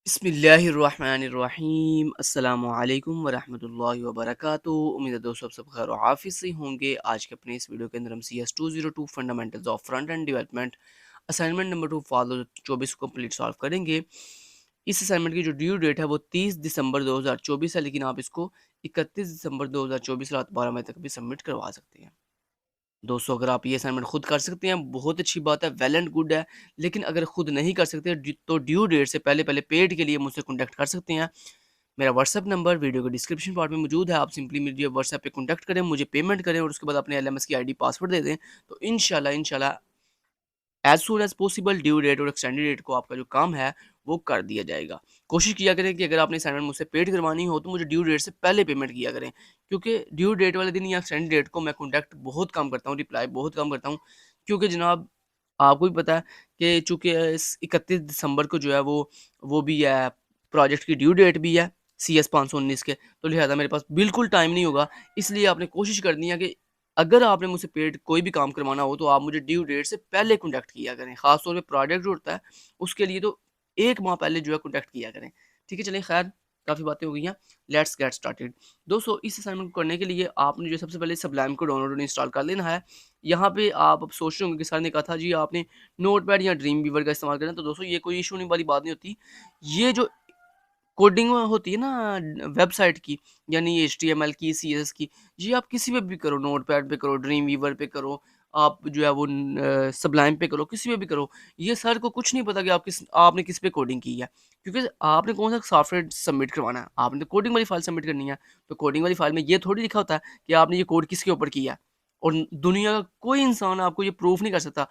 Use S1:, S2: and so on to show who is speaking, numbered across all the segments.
S1: बिस्मिल्लाहिर्रहमानिर्रहीम अस्सलामुअलैकुम वरहमतुल्लाहि वबरकातुहू। उम्मीद है दोस्तों आप सब खैर और आफियत से होंगे। आज के अपने इस वीडियो के अंदर हम CS 202 fundamentals of front end development assignment number 2 follow 24 को कंप्लीट सॉल्व करेंगे। इस असाइनमेंट की जो ड्यू डेट है वो 30 दिसंबर 2024 है, लेकिन आप इसको 31 दिसंबर 2024 रात 12 बजे तक भी सबमिट करवा सकते हैं। दोस्तों अगर आप ये असाइनमेंट खुद कर सकते हैं बहुत अच्छी बात है, वेल एंड गुड है। लेकिन अगर खुद नहीं कर सकते तो ड्यू डेट से पहले पहले पेड के लिए मुझसे कॉन्टैक्ट कर सकते हैं। मेरा व्हाट्सअप नंबर वीडियो के डिस्क्रिप्शन पार्ट में मौजूद है। आप सिंपली मुझे व्हाट्सएप पे कॉन्टैक्ट करें, मुझे पेमेंट करें और उसके बाद अपने LMS की आईडी पासवर्ड दे दें। तो इंशाल्लाह as soon as possible due date और एक्सटेंडेड डेट को आपका जो काम है वो कर दिया जाएगा। कोशिश किया करें कि अगर आपने असाइनमेंट मुझसे पेड करवानी हो तो मुझे ड्यू डेट से पहले पेमेंट किया करें, क्योंकि ड्यू डेट वाले दिन या एक्सटेंडेड डेट को मैं कॉन्टैक्ट बहुत कम करता हूँ, रिप्लाई बहुत कम करता हूँ। क्योंकि जनाब आपको भी पता है कि चूंकि इस 31 दिसंबर को जो है वो भी है, प्रोजेक्ट की ड्यू डेट भी है CS 519 के, तो लिहाजा मेरे पास बिल्कुल टाइम नहीं होगा। इसलिए आपने कोशिश करनी है कि अगर आपने मुझसे पेड कोई भी काम करवाना हो तो आप मुझे ड्यू डेट से पहले कॉन्टैक्ट किया करें। खास तौर पे प्रोजेक्ट जो होता है उसके लिए तो 1 माह पहले जो है कॉन्टैक्ट किया करें। ठीक है, चलिए खैर काफ़ी बातें हो गई हैं, लेट्स गेट स्टार्टेड। दोस्तों इस असाइनमेंट को करने के लिए आपने जो सबसे पहले सबलाइम को डाउनलोड और इंस्टॉल कर लेना है। यहाँ पे आप अब सोच रहे होंगे कि सर ने कहा था जी आपने नोटपैड या ड्रीम वीवर का इस्तेमाल करना है, तो दोस्तों ये कोई इशू नहीं वाली बात नहीं होती। ये जो कोडिंग होती है ना वेबसाइट की, यानी HTML की, CSS की, ये आप किसी पे भी करो, नोटपैड पे करो, ड्रीम वीवर पे करो, आप जो है वो सबलाइम पे करो, किसी पे भी करो। ये सर को कुछ नहीं पता कि आपने किस पे कोडिंग की है, क्योंकि आपने कौन सा सॉफ्टवेयर सबमिट करवाना है, आपने तो कोडिंग वाली फाइल सबमिट करनी है। तो कोडिंग वाली फाइल में ये थोड़ी लिखा होता है कि आपने ये कोड किसके ऊपर किया है। और दुनिया का कोई इंसान आपको ये प्रूफ नहीं कर सकता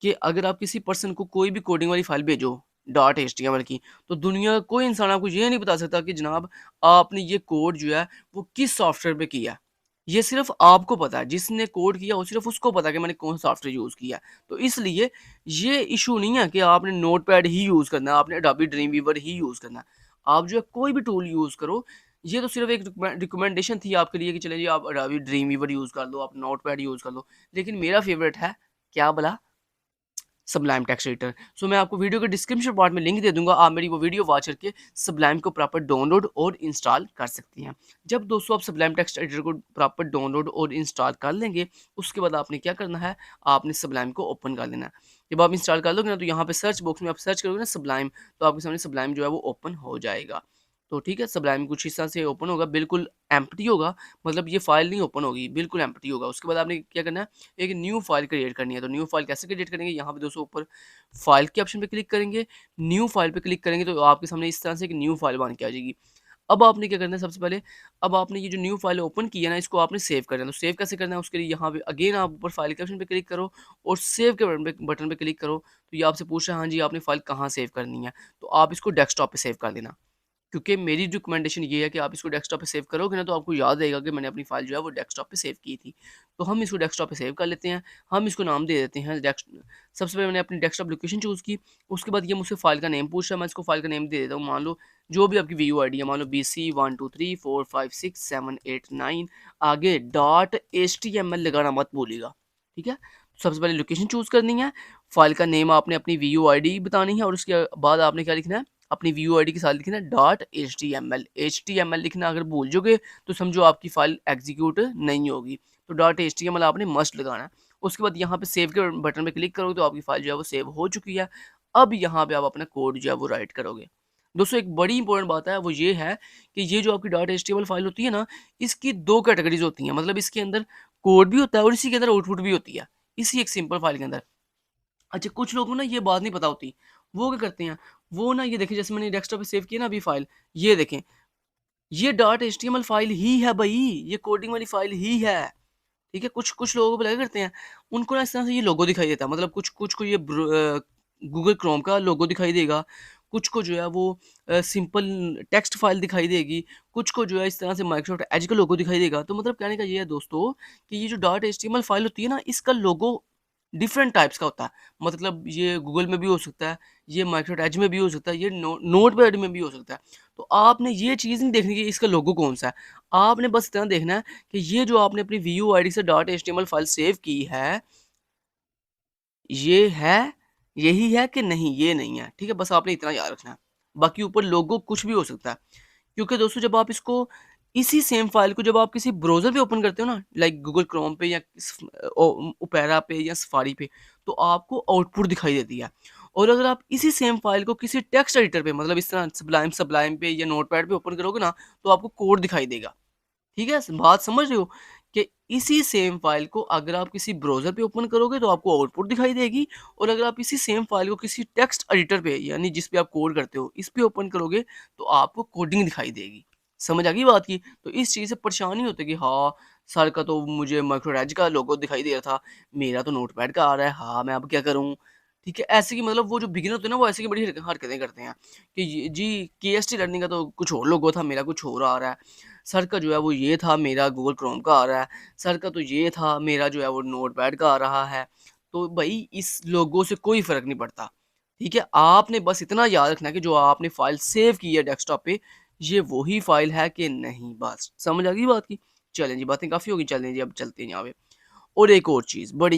S1: कि अगर आप किसी पर्सन को कोई भी कोडिंग वाली फाइल भेजो .html की, तो दुनिया का कोई इंसान आपको ये नहीं बता सकता कि जनाब आपने ये कोड जो है वो किस सॉफ्टवेयर पे किया है। ये सिर्फ आपको पता है, जिसने कोड किया वो सिर्फ उसको पता है कि मैंने कौन सा सॉफ्टवेयर यूज़ किया है। तो इसलिए ये इशू नहीं है कि आपने नोटपैड ही यूज़ करना है, आपने अडोबी ड्रीम वीवर ही यूज़ करना है। आप जो है कोई भी टूल यूज़ करो। ये तो सिर्फ एक रिकमेंडेशन थी आपके लिए कि चलिए जी आप अडोबी ड्रीम वीवर यूज़ कर लो, आप नोटपैड यूज़ कर लो। लेकिन मेरा फेवरेट है क्या भला, सबलाइम टेक्स्ट एडिटर। सो मैं आपको वीडियो के डिस्क्रिप्शन पार्ट में लिंक दे दूंगा, आप मेरी वो वीडियो वॉच करके सबलाइम को प्रॉपर डाउनलोड और इंस्टॉल कर सकती हैं। जब दोस्तों आप सबलाइम टेक्स्ट एडिटर को प्रॉपर डाउनलोड और इंस्टॉल कर लेंगे, उसके बाद आपने क्या करना है, आपने सबलाइम को ओपन कर लेना है। जब आप इंस्टॉल कर लोगे ना, तो यहाँ पे सर्च बॉक्स में आप सर्च करोगे ना सबलाइम, तो आपके सामने सबलाइम जो है वो ओपन हो जाएगा। तो ठीक है, सबलाइम कुछ इस तरह से ओपन होगा, बिल्कुल एम्प्टी होगा, मतलब ये फाइल नहीं ओपन होगी, बिल्कुल एम्प्टी होगा। उसके बाद आपने क्या करना है, एक न्यू फाइल क्रिएट करनी है। तो न्यू फाइल कैसे क्रिएट करेंगे, यहाँ पे दोस्तों ऊपर फाइल के ऑप्शन पे क्लिक करेंगे, न्यू फाइल पे क्लिक करेंगे, तो आपके सामने इस तरह से एक न्यू फाइल बन के आ जाएगी। अब आपने क्या करना है, सबसे पहले अब आपने ये जो न्यू फाइल ओपन की है ना, इसको आपने सेव करना है। तो सेव कैसे करना है, उसके लिए यहाँ पे अगेन आप ऊपर फाइल के ऑप्शन पे क्लिक करो और सेव के बटन पे क्लिक करो। तो ये आपसे पूछ रहा है हाँ जी आपने फाइल कहाँ सेव करनी है, तो आप इसको डेस्कटॉप पे सेव कर देना। क्योंकि मेरी रिकमेंडेशन ये है कि आप इसको डेस्कटॉप पे सेव करोगे ना, तो आपको याद रहेगा कि मैंने अपनी फाइल जो है वो डेस्कटॉप पे सेव की थी। तो हम इसको डेस्कटॉप पे सेव कर लेते हैं। हम इसको नाम दे देते हैं सबसे पहले मैंने अपनी डेस्कटॉप लोकेशन चूज़ की। उसके बाद ये मुझसे फाइल का नेम पूछ रहा है, मैं इसको फाइल का नेम दे देता हूँ। मान लो जो भी आपकी VUID है, मान लो BC 1 2 3 4 5 6 7 8 9, आगे .html लगाना मत भूलिएगा। ठीक है, सबसे पहले लोकेशन चूज़ करनी है, फाइल का नेम आपने अपनी VUID बतानी है और उसके बाद आपने क्या लिखना है, अपनी VUID के साथ लिखना है .html। HTML लिखना अगर भूल जाओगे तो समझो आपकी फाइल एग्जीक्यूट नहीं होगी। तो .html आपने मस्ट लगाना है। उसके बाद यहाँ पे सेव के बटन पे क्लिक करोगे तो आपकी फाइल जो है वो सेव हो चुकी है। अब यहाँ पे आप अपना कोड जो है वो राइट करोगे। दोस्तों एक बड़ी इंपॉर्टेंट बात है, वो ये है कि ये जो आपकी .html फाइल होती है ना, इसकी 2 कैटेगरीज होती हैं। मतलब इसके अंदर कोड भी होता है और इसी के अंदर आउटपुट भी होती है, इसी एक सिंपल फाइल के अंदर। अच्छा कुछ लोगों को ना ये बात नहीं पता होती, वो क्या करते हैं, वो ना ये देखें जैसे मैंने डेस्कटॉप पे सेव किया ना अभी फाइल, ये देखें, ये .html फाइल ही है भाई, ये कोडिंग वाली फाइल ही है। ठीक है, कुछ कुछ लोगों को क्या करते हैं, उनको ना इस तरह से ये लोगो दिखाई देता है, मतलब कुछ कुछ को ये गूगल क्रोम का लोगो दिखाई देगा, कुछ को जो है वो सिंपल टेक्स्ट फाइल दिखाई देगी, कुछ को जो है इस तरह से माइक्रोसॉफ्ट एज का लोगो दिखाई देगा। तो मतलब कहने का ये है दोस्तों कि ये जो .html फाइल होती है ना, इसका लोगो डिफरेंट टाइप्स का होता है। मतलब ये गूगल में भी हो सकता है, ये माइक्रोसॉफ्ट एज में भी हो सकता है, ये नोटपैड में भी हो सकता है। तो आपने ये चीज़ नहीं देखनी कि इसका लोगो कौन-सा है। आपने बस इतना देखना है कि ये जो आपने अपनी VUID से .html फाइल सेव की है, ये है, यही है कि नहीं, ये नहीं है। ठीक है? बस आपने इतना याद रखना है। बाकी ऊपर लोगो कुछ भी हो सकता है। क्योंकि दोस्तों जब आप इसको इसी सेम फाइल को जब आप किसी ब्राउज़र पे ओपन करते हो ना, लाइक गूगल क्रोम पे या ओपेरा पे या सफारी पे, तो आपको आउटपुट दिखाई देती है। और अगर आप इसी सेम फाइल को किसी टेक्स्ट एडिटर पे, मतलब इस तरह सब्लाइम पे या नोटपैड पे ओपन करोगे ना, तो आपको कोड दिखाई देगा। ठीक है? बात समझ रहे हो? कि इसी सेम फ़ाइल को अगर आप किसी ब्राउज़र पे ओपन करोगे तो आपको आउटपुट दिखाई देगी, और अगर आप इसी सेम फ़ाइल को किसी टेक्स्ट एडिटर पे, यानी जिस पे आप कोड करते हो, इस पे ओपन करोगे तो आपको कोडिंग दिखाई देगी। समझ आ गई बात की? तो इस चीज़ से परेशान नहीं होते कि हाँ, सर का तो मुझे माइक्रोरैज का लोगो दिखाई दे रहा था, मेरा तो नोटपैड का आ रहा है, हाँ, मैं अब क्या करूँ? ठीक है? ऐसे की मतलब वो जो बिगिनर होते हैं ना, वो ऐसे की बड़ी हरकतें करते हैं कि जी, केएसटी लर्निंग का तो कुछ और लोगो था, मेरा कुछ और आ रहा है। सर का जो है वो ये था, मेरा गूगल क्रोम का आ रहा है। सर का तो ये था, मेरा जो है वो नोटपैड का आ रहा है। तो भई इस लोगों से कोई फ़र्क नहीं पड़ता, ठीक है? आपने बस इतना याद रखना है कि जो आपने फ़ाइल सेव की है डेस्कटॉप पे, ये वही फ़ाइल है कि नहीं, बस। समझ आ गई बात की? चलें जी, बातें काफ़ी हो गई, चलें जी अब चलते हैं यहाँ पे। और एक और चीज़ बड़ी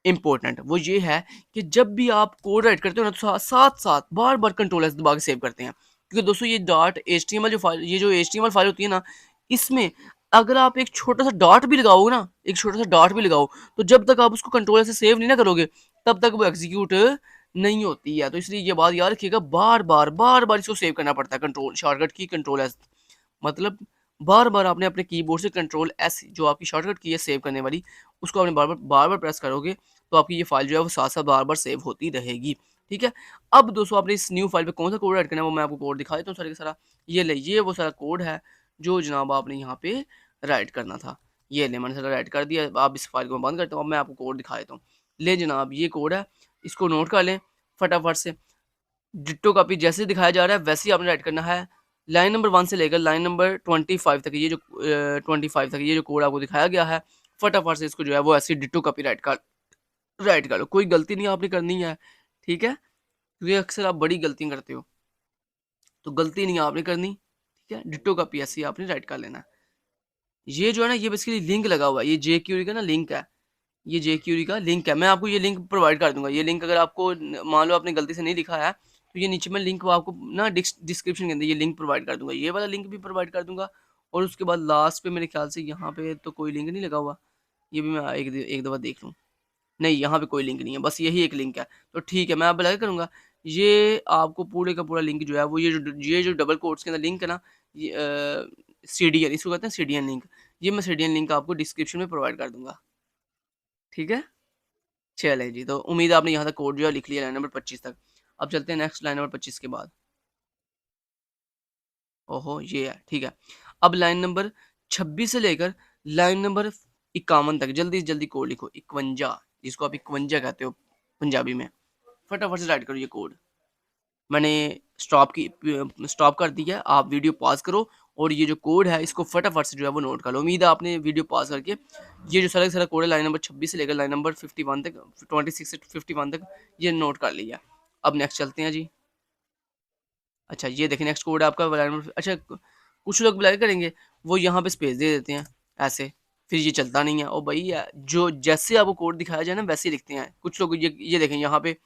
S1: इम्पोर्टेंट वो ये है कि जब भी आप कोड राइट करते हो ना, तो साथ-साथ बार-बार कंट्रोल एस दबा के सेव करते हैं। क्योंकि दोस्तों ये डॉट एचटीएमएल जो फ़ाइल, ये जो एचटीएमएल फ़ाइल होती है ना, इसमें अगर आप एक छोटा-सा डॉट भी लगाओगे ना, एक छोटा-सा डॉट भी लगाओ, तो जब तक आप उसको कंट्रोल से सेव नहीं ना करोगे, तब तक वो एग्ज़ीक्यूट नहीं होती है। तो इसलिए ये बात याद रखिएगा, बार-बार इसको सेव करना पड़ता है, कंट्रोल शॉर्टकट की कंट्रोल एस, मतलब बार-बार आपने अपने कीबोर्ड से कंट्रोल एस जो आपकी शॉर्टकट की है सेव करने वाली, उसको आपने बार-बार प्रेस करोगे, तो आपकी ये फ़ाइल जो है वो साथ-साथ बार-बार सेव होती रहेगी। ठीक है? अब दोस्तों आपने इस न्यू फ़ाइल पे कौन-सा कोड ऐड करना है, वो मैं आपको कोड दिखा देता हूँ सारा का सारा। ये ले, ये वो सारा कोड है जो जनाब आपने यहाँ पे राइट करना था। ये ले, मैंने सारा राइट कर दिया। अब इस फ़ाइल को मैं बंद करता हूँ। अब मैं आपको कोड दिखा देता हूँ। ले जनाब, ये कोड है, इसको नोट कर लें फटाफट से। डिट्टो कॉपी जैसे दिखाया जा रहा है वैसे ही आपने राइट करना है। लाइन नंबर 1 से लेकर लाइन नंबर 25 तक, ये जो 25 तक ये जो कोड आपको दिखाया गया है, फटाफट से इसको जो है वो ऐसे डिट्टो कॉपी राइट कर लो। कोई गलती नहीं आपने करनी है, ठीक है? क्योंकि अक्सर आप बड़ी गलतियाँ करते हो, तो गलती नहीं आपने करनी, ठीक है? डिट्टो कॉपी ऐसे ही आपने राइट कर लेना है। ये जो है ना, ये बेसिकली लिंक लगा हुआ है, ये जेक्यूरी का ना लिंक है। ये जेक्यूरी का लिंक है, मैं आपको ये लिंक प्रोवाइड कर दूँगा। ये लिंक अगर आपको मान लो आपने गलती से नहीं लिखा है, तो ये नीचे मैं लिंक वो आपको ना डिस्क्रिप्शन के अंदर ये लिंक प्रोवाइड कर दूँगा। ये वाला लिंक भी प्रोवाइड कर दूँगा, और उसके बाद लास्ट पे मेरे ख्याल से यहाँ पे तो कोई लिंक नहीं लगा हुआ। ये भी मैं एक दफ़ा देख लूँ। नहीं, यहाँ पे कोई लिंक नहीं है, बस यही एक लिंक है। तो ठीक है, मैं अब क्या करूँगा, ये आपको पूरे का पूरा लिंक जो है वो ये जो डबल कोट्स के अंदर लिंक है ना, ये सीडीएन इसको कहते हैं, सीडीएन लिंक। ये मैं सीडीएन लिंक आपको डिस्क्रिप्शन में प्रोवाइड कर दूँगा। ठीक है? चलें जी, तो उम्मीद है आपने यहाँ तक कोड जो है लिख लिया लाइन नंबर 25 तक। अब चलते हैं नेक्स्ट लाइन नंबर 25 के बाद। ओहो! ये है, ठीक है। अब लाइन नंबर 26 से लेकर लाइन नंबर 51 तक जल्दी से जल्दी कोड लिखो। 51, जिसको आप 51 कहते हो पंजाबी में। फटाफट से राइट करो ये कोड। मैंने स्टॉप कर दिया है, आप वीडियो पॉज़ करो, और ये जो कोड है इसको फटाफट से जो है वो नोट कर लो। उम्मीद है आपने वीडियो पॉज़ करके ये जो सारा का सारा कोड है लाइन नंबर 26 से लेकर लाइन नंबर 51 तक, 26 से 51 तक ये नोट कर लिया। अब नेक्स्ट चलते हैं जी। अच्छा, ये देखिए नेक्स्ट कोड है आपका लाइन नंबर, अच्छा, कुछ लोग क्या करेंगे, वो यहाँ पे स्पेस दे देते हैं ऐसे, फिर ये चलता नहीं है। और भई जो जैसे आपको कोड दिखाया जाए ना वैसे ही लिखते हैं। कुछ लोग ये देखें यहाँ पे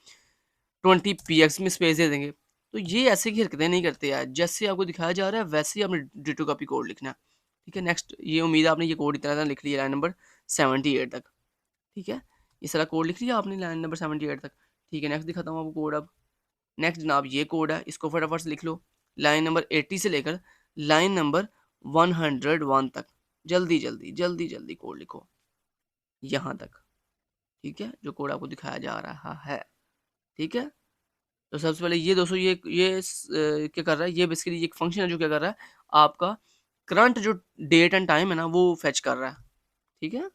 S1: 20 पीएक्स में स्पेस दे देंगे। तो ये ऐसे की हरकतें नहीं करते यार, जैसे आपको दिखाया जा रहा है वैसे ही आपने डिट्टो कॉपी कोड लिखना है। ठीक है? नेक्स्ट, ये उम्मीद है आपने ये कोड इतना लिख लिया लाइन नंबर 78 तक। ठीक है? ये सारा कोड लिख लिया आपने लाइन नंबर 78 तक। ठीक है, नेक्स्ट दिखाता हूँ आपको कोड अब। नेक्स्ट जनाब ये कोड है, इसको फटाफट से लिख लो। लाइन नंबर 80 से लेकर लाइन नंबर 101 तक। जल्दी कोड लिखो, यहाँ तक। ठीक है? जो कोड आपको दिखाया जा रहा है। ठीक है? तो सबसे पहले ये दोस्तों क्या कर रहा है, ये बेसिकली एक फंक्शन है जो क्या कर रहा है, आपका करंट जो डेट एंड टाइम है ना वो फेच कर रहा है। ठीक है?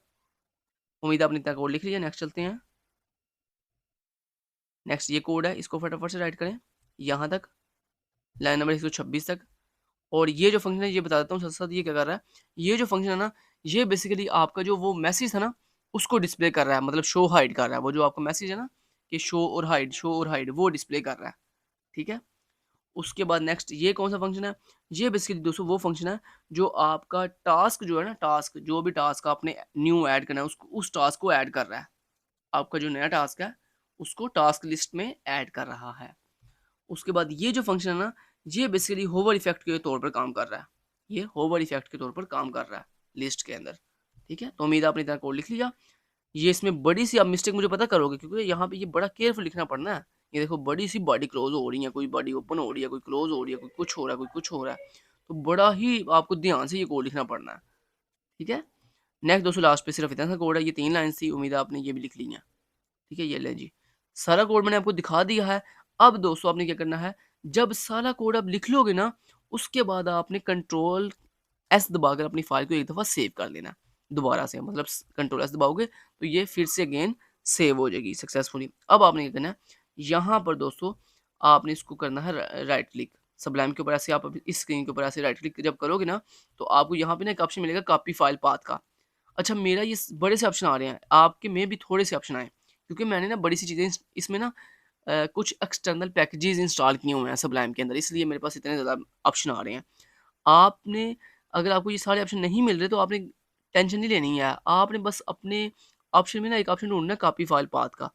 S1: उम्मीद है आपने इतना कोड लिख लिया। नेक्स्ट चलते हैं। नेक्स्ट ये कोड है, इसको फटाफट से राइट करें यहाँ तक, लाइन नंबर 126 तक। और ये जो फंक्शन है ये बता देता हूँ साथ-साथ, ये क्या कर रहा है, ये जो फंक्शन है ना, ये बेसिकली आपका जो वो मैसेज था ना, उसको डिस्प्ले कर रहा है, मतलब शो हाइड कर रहा है। वो जो आपका मैसेज है ना कि शो और हाइड वो डिस्प्ले कर रहा है। ठीक है? उसके बाद नेक्स्ट ये कौन-सा फंक्शन है? ये बेसिकली दोस्तों वो फंक्शन है जो आपका टास्क जो है ना, टास्क जो भी टास्क आपने न्यू ऐड करना है उसको, उस टास्क को ऐड कर रहा है। आपका जो नया टास्क है, उसको टास्क लिस्ट में ऐड कर रहा है। उसके बाद ये जो फंक्शन है ना, ये बेसिकली होवर इफेक्ट के तौर पर काम कर रहा है। ये होवर इफेक्ट के तौर पर काम कर रहा है लिस्ट के अंदर। ठीक है, तो उम्मीद है आपने इतना कोड लिख लिया। ये इसमें बड़ी सी आप मिस्टेक मुझे पता करोगे, क्योंकि यहाँ पे ये बड़ा केयरफुल लिखना पड़ना है। ये देखो बड़ी सी बॉडी क्लोज हो रही है, कोई बॉडी ओपन हो रही है, कोई क्लोज हो रही है, कोई कुछ हो रहा है, कोई कुछ हो रहा है। तो बड़ा ही आपको ध्यान से ये कोड लिखना पड़ना है। ठीक है, नेक्स्ट दोस्तों लास्ट पे सिर्फ इतना सा कोड है, ये 3 लाइन्स थी, उम्मीद है आपने ये भी लिख ली हैं। ठीक है, ये लें जी। सारा कोड मैंने आपको दिखा दिया है। अब दोस्तों आपने क्या करना है, जब सारा कोड आप लिख लोगे ना, उसके बाद आपने कंट्रोल एस दबाकर अपनी फाइल को एक दफ़ा सेव कर लेना। दोबारा से मतलब कंट्रोल एस दबाओगे तो ये फिर से अगेन सेव हो जाएगी सक्सेसफुली। अब आपने क्या करना है, यहाँ पर दोस्तों आपने इसको करना है राइट क्लिक। सबलाइम के ऊपर ऐसे आप इस स्क्रीन के ऊपर ऐसे राइट क्लिक जब करोगे ना, तो आपको यहाँ पे ना एक ऑप्शन मिलेगा कॉपी फाइल पाथ का। अच्छा, मेरा ये बड़े से ऑप्शन आ रहे हैं, आपके में भी थोड़े से ऑप्शन आए, क्योंकि मैंने ना बड़ी सी चीज़ें इसमें ना कुछ एक्सटर्नल पैकेजेस इंस्टॉल किए हुए हैं सबलाइम के अंदर, इसलिए मेरे पास इतने ज़्यादा ऑप्शन आ रहे हैं। आपने अगर आपको ये सारे ऑप्शन नहीं मिल रहे, तो आपने टेंशन नहीं लेनी है। आपने बस अपने ऑप्शन में ना एक ऑप्शन ढूँढना है कॉपी फाइल पाथ का।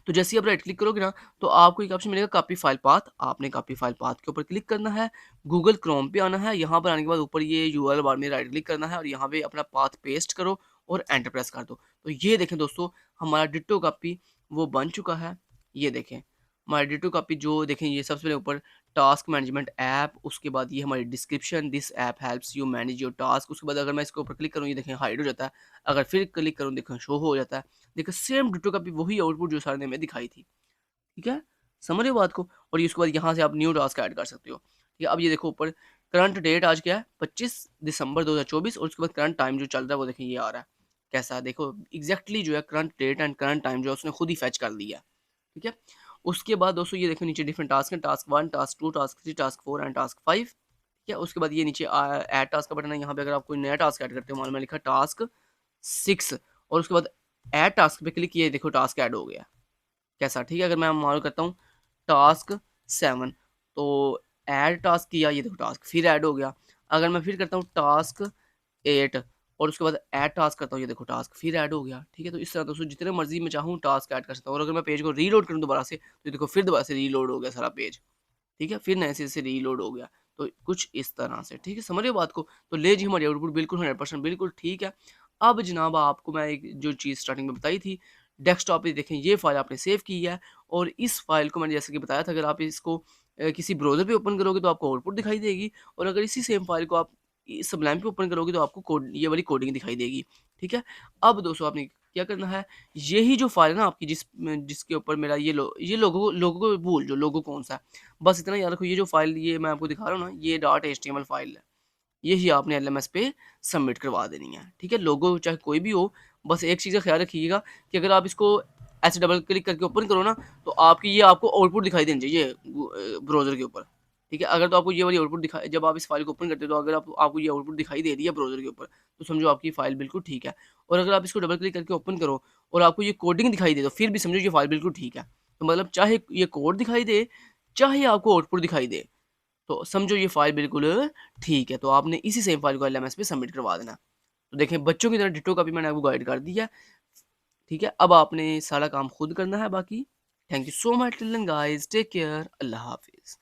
S1: तो जैसे ही आप राइट क्लिक करोगे ना, तो आपको एक ऑप्शन मिलेगा कॉपी फाइल पाथ। आपने कॉपी फाइल पाथ के ऊपर क्लिक करना है, गूगल क्रोम पे आना है, यहाँ पर आने के बाद ऊपर ये यूआरएल बार में राइट क्लिक करना है और यहाँ पे अपना पाथ पेस्ट करो और एंटर प्रेस कर दो। तो ये देखें दोस्तों, हमारा डिट्टो कॉपी वो बन चुका है। ये देखें हमारा डिट्टो कॉपी, जो देखें ये सबसे पहले ऊपर टास्क मैनेजमेंट ऐप, उसके बाद ये हमारी description, this app helps you manage your task. उसके बाद अगर मैं इसके ऊपर क्लिक करूँ, ये देखें हाइड हो जाता है। अगर फिर क्लिक करूँ, देखें शो हो जाता है। देखो सेम डिट्टो कॉपी वही आउटपुट जो सर ने हमें दिखाई थी। ठीक है? समझ रहे हो बात को? और ये उसके बाद यहाँ से आप न्यू टास्क ऐड कर सकते हो। ठीक है? अब ये देखो ऊपर करंट डेट आज क्या है? 25 दिसंबर 2024 और उसके बाद करंट टाइम जो चल रहा है वो देखिए ये आ रहा है। कैसा है? देखो एग्ज़ैक्टली जो है current date and current time जो है उसने खुद ही फेच कर लिया है। ठीक है? उसके बाद दोस्तों ये देखो नीचे डिफरेंट टास्क हैं, task 1, task 2, task 3, task 4 and task 5। ठीक है? उसके बाद ये नीचे ऐड टास्क का बटन है, यहाँ पे अगर आप कोई नया टास्क ऐड करते हो, मान लो मैंने लिखा टास्क 6 और उसके बाद ऐड टास्क पे क्लिक किया, देखो टास्क ऐड हो गया। कैसा? ठीक है? अगर मैं मान लो करता हूँ टास्क 7 तो ऐड टास्क किया, ये देखो टास्क फिर ऐड हो गया। अगर मैं फिर करता हूँ टास्क 8 और उसके बाद ऐड टास्क करता हूँ, ये देखो टास्क फिर ऐड हो गया। ठीक है? तो इस तरह दोस्तों जितने मर्ज़ी मैं चाहूँ टास्क ऐड कर सकता हूँ और अगर मैं पेज को रीलोड करूँ दोबारा से, तो ये देखो फिर दोबारा से रीलोड हो गया सारा पेज। ठीक है? फिर नए सिरे से रीलोड हो गया। तो कुछ इस तरह से, ठीक है? समझ रहे हो बात को? तो ले जी हमारी आउटपुट बिल्कुल 100% बिल्कुल ठीक है। अब जनाब आपको मैं एक जो चीज़ स्टार्टिंग में बताई थी, डेस्कटॉप पे देखें ये फ़ाइल आपने सेव की है और इस फ़ाइल को मैंने जैसे कि बताया था, अगर आप इसको किसी ब्राउज़र पे ओपन करोगे तो आपको आउटपुट दिखाई देगी और अगर इसी सेम फ़ाइल को आप सबलाइम पे ओपन करोगे तो आपको कोड ये वाली कोडिंग दिखाई देगी। ठीक है? अब दोस्तों आपने क्या करना है, यही जो फ़ाइल है ना आपकी जिसके ऊपर मेरा ये लोगो को भूल जाओ, लोगो कौन-सा है। बस इतना याद रखो, ये जो फ़ाइल ये मैं आपको दिखा रहा हूँ ना, ये डॉट एचटीएमएल फ़ाइल है। यही आपने एलएमएस पे सबमिट करवा देनी है। ठीक है? लोगो चाहे कोई भी हो, बस एक चीज़ का ख़्याल रखिएगा कि अगर आप इसको ऐसे डबल क्लिक करके ओपन करो ना, तो ये आपको आउटपुट दिखाई देनी चाहिए ब्राउज़र के ऊपर। ठीक है? अगर तो आपको ये वाली आउटपुट दिखाई, जब आप इस फ़ाइल को ओपन करते हो, तो अगर आपको ये आउटपुट दिखाई दे रही है ब्राउज़र के ऊपर, तो समझो आपकी फ़ाइल बिल्कुल ठीक है। और अगर आप इसको डबल क्लिक करके ओपन करो और आपको ये कोडिंग दिखाई दे, तो फिर भी समझो ये फ़ाइल बिल्कुल ठीक है। तो मतलब चाहे ये कोड दिखाई दे, चाहे आपको आउटपुट दिखाई दे, तो समझो ये फ़ाइल बिल्कुल ठीक है। तो आपने इसी सेम फ़ाइल को एलएमएस पे सबमिट करवा देना। तो देखें बच्चों की तरह डिट्टो का भी मैंने आपको गाइड कर दिया है। ठीक है? अब आपने सारा काम खुद करना है बाकी। Thank you so much till then guys, take care, Allah हाफ़िज़।